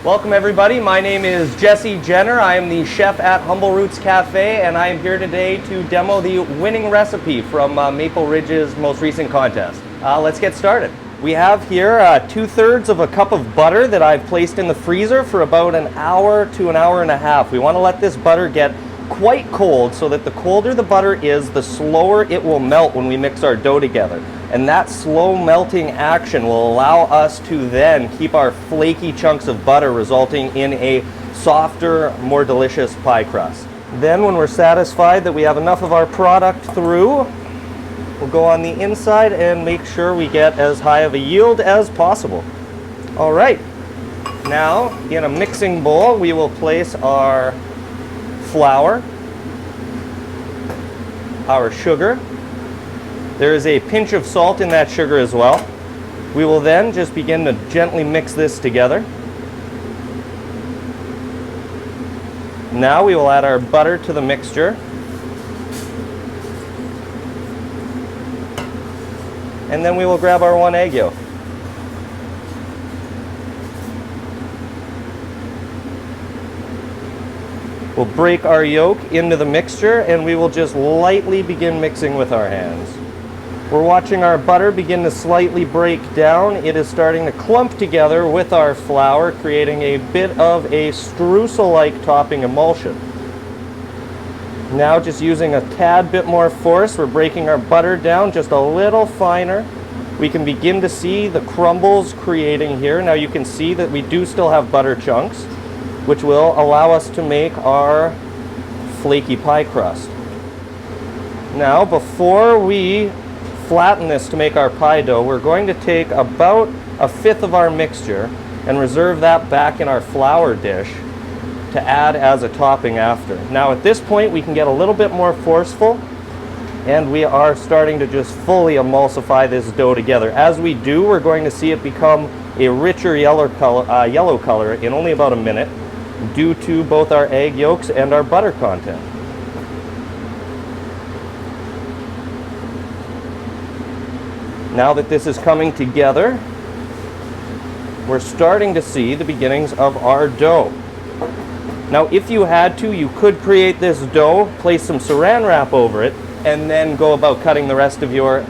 Welcome everybody, my name is Jesse Jenner. I am the chef at Humble Roots Cafe, and I am here today to demo the winning recipe from Maple Ridge's most recent contest. Let's get started. We have here 2/3 of a cup of butter that I've placed in the freezer for about an hour to an hour and a half. We want to let this butter get quite cold so that the colder the butter is, the slower it will melt when we mix our dough together. And that slow melting action will allow us to then keep our flaky chunks of butter, resulting in a softer, more delicious pie crust. Then when we're satisfied that we have enough of our product through, we'll go on the inside and make sure we get as high of a yield as possible. All right, now in a mixing bowl we will place our flour, our sugar. There is a pinch of salt in that sugar as well. We will then just begin to gently mix this together. Now we will add our butter to the mixture. And then we will grab our 1 egg yolk. We'll break our yolk into the mixture and we will just lightly begin mixing with our hands. We're watching our butter begin to slightly break down. It is starting to clump together with our flour, creating a bit of a streusel-like topping emulsion. Now, just using a tad bit more force, we're breaking our butter down just a little finer. We can begin to see the crumbles creating here. Now you can see that we do still have butter chunks, which will allow us to make our flaky pie crust. Now, before we flatten this to make our pie dough, we're going to take about 1/5 of our mixture and reserve that back in our flour dish to add as a topping after. Now at this point we can get a little bit more forceful and we are starting to just fully emulsify this dough together. As we do, we're going to see it become a richer yellow color in only about a minute due to both our egg yolks and our butter content. Now that this is coming together, we're starting to see the beginnings of our dough. Now, if you had to, you could create this dough, place some saran wrap over it, and then go about cutting the rest of your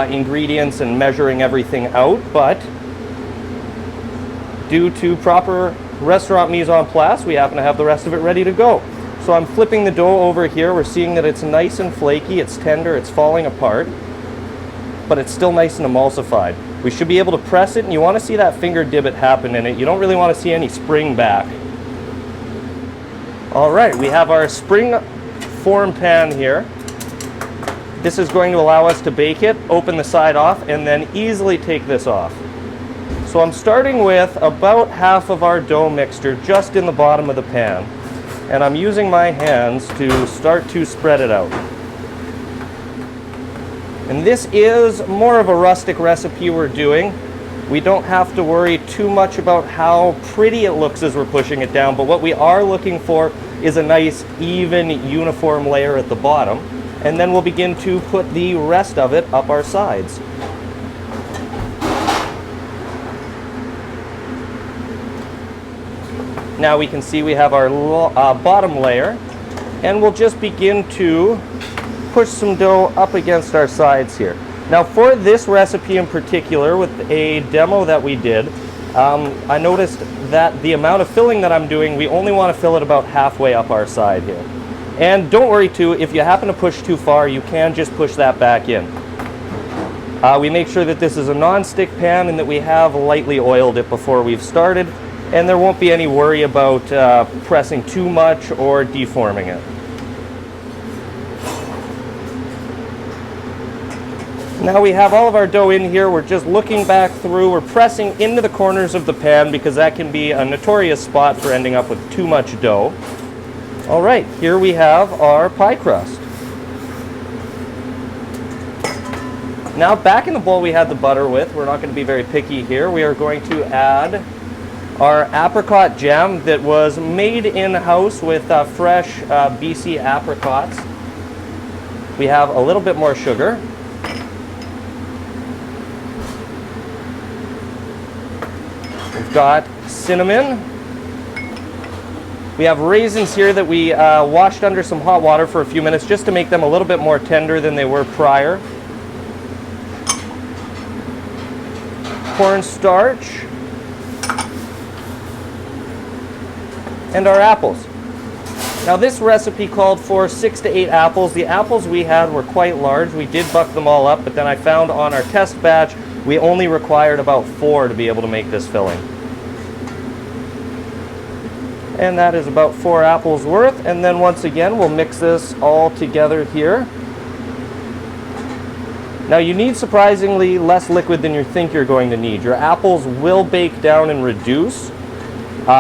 ingredients and measuring everything out. But due to proper restaurant mise en place, we happen to have the rest of it ready to go. So I'm flipping the dough over here. We're seeing that it's nice and flaky, it's tender, it's falling apart, but it's still nice and emulsified. We should be able to press it, and you want to see that finger divot happen in it. You don't really want to see any spring back. All right, we have our spring form pan here. This is going to allow us to bake it, open the side off, and then easily take this off. So I'm starting with about half of our dough mixture just in the bottom of the pan, and I'm using my hands to start to spread it out. And this is more of a rustic recipe we're doing. We don't have to worry too much about how pretty it looks as we're pushing it down, but what we are looking for is a nice, even, uniform layer at the bottom. And then we'll begin to put the rest of it up our sides. Now we can see we have our bottom layer, and we'll just begin to push some dough up against our sides here. Now for this recipe in particular, with a demo that we did, I noticed that the amount of filling that I'm doing, we only want to fill it about halfway up our side here. And don't worry too, if you happen to push too far, you can just push that back in. We make sure that this is a non-stick pan and that we have lightly oiled it before we've started, and there won't be any worry about pressing too much or deforming it. Now we have all of our dough in here. We're just looking back through. We're pressing into the corners of the pan because that can be a notorious spot for ending up with too much dough. All right, here we have our pie crust. Now back in the bowl we had the butter with, we're not going to be very picky here. We are going to add our apricot jam that was made in-house with fresh BC apricots. We have a little bit more sugar. We've got cinnamon, We have raisins here that we washed under some hot water for a few minutes just to make them a little bit more tender than they were prior. Cornstarch. And our apples. Now this recipe called for 6 to 8 apples. The apples we had were quite large. We did buck them all up, but then I found on our test batch we only required about 4 to be able to make this filling. And that is about 4 apples worth. And then once again, we'll mix this all together here. Now you need surprisingly less liquid than you think you're going to need. Your apples will bake down and reduce,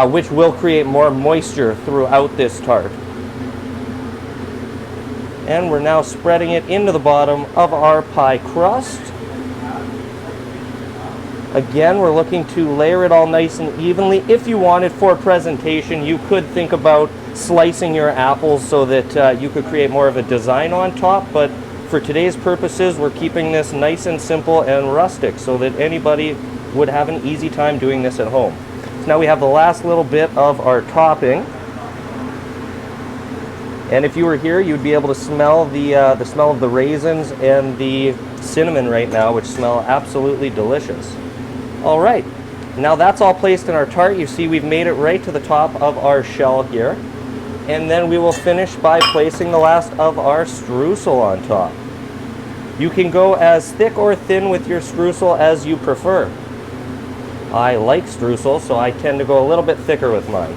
which will create more moisture throughout this tart. And we're now spreading it into the bottom of our pie crust. Again, we're looking to layer it all nice and evenly. If you wanted for presentation, you could think about slicing your apples so that you could create more of a design on top, but for today's purposes, we're keeping this nice and simple and rustic so that anybody would have an easy time doing this at home. So now we have the last little bit of our topping. And if you were here, you'd be able to smell the smell of the raisins and the cinnamon right now, which smell absolutely delicious. All right, now that's all placed in our tart. You see we've made it right to the top of our shell here. And then we will finish by placing the last of our streusel on top. You can go as thick or thin with your streusel as you prefer. I like streusel, so I tend to go a little bit thicker with mine.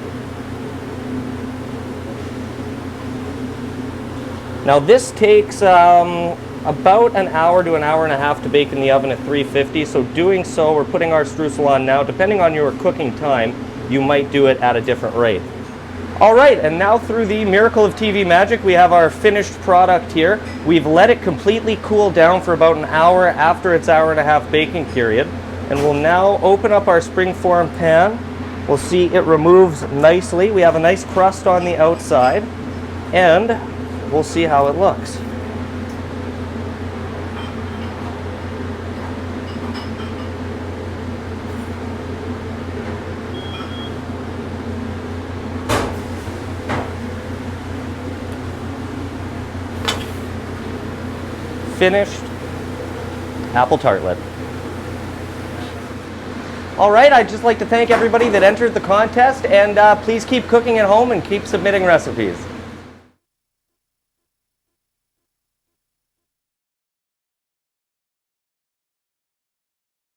Now this takes about an hour to an hour and a half to bake in the oven at 350. So doing so, we're putting our streusel on now. Depending on your cooking time, you might do it at a different rate. All right, and now through the miracle of TV magic, we have our finished product here. We've let it completely cool down for about an hour after its hour-and-a-half baking period. And we'll now open up our springform pan. We'll see it removes nicely. We have a nice crust on the outside, and we'll see how it looks. Finished apple tartlet. All right, I'd just like to thank everybody that entered the contest, and please keep cooking at home and keep submitting recipes.